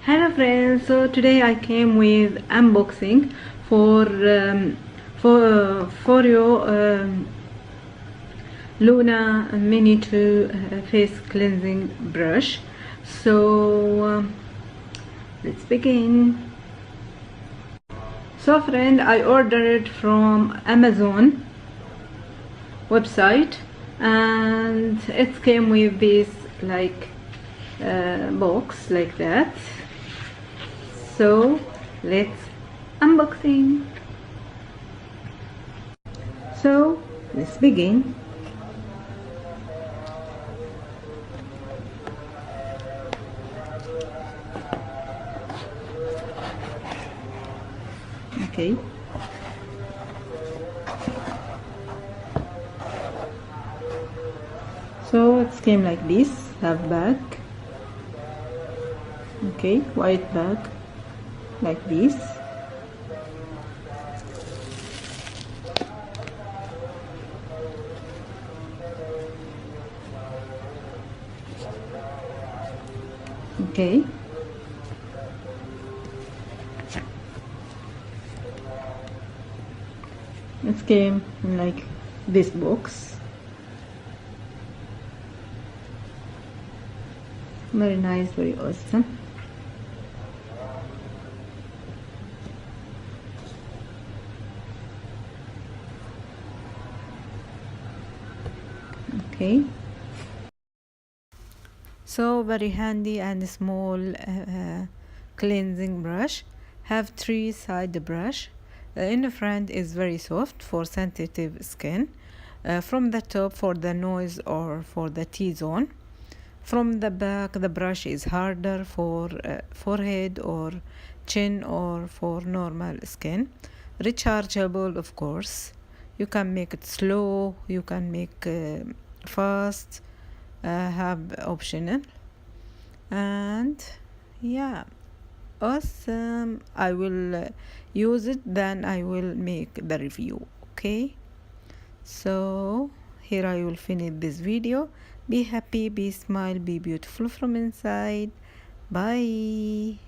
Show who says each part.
Speaker 1: Hello friends, so today I came with unboxing for your Luna Mini 2 face cleansing brush. So let's begin. So friend, I ordered from Amazon website and it came with this like box like that. So let's unboxing. So let's begin. Okay. So it came like this, have bag. Okay, white bag like this. Okay. It came in like this box. Very nice, very awesome. Okay. So very handy and small cleansing brush. Have three side brush. In the front is very soft for sensitive skin. From the top for the nose or for the T-zone. From the back the brush is harder for forehead or chin or for normal skin. Rechargeable, of course. You can make it slow, you can make fast, have optional. And yeah, awesome. I will use it, then I will make the review. Okay, so here I will finish this video. Be happy, be smile, be beautiful from inside. Bye.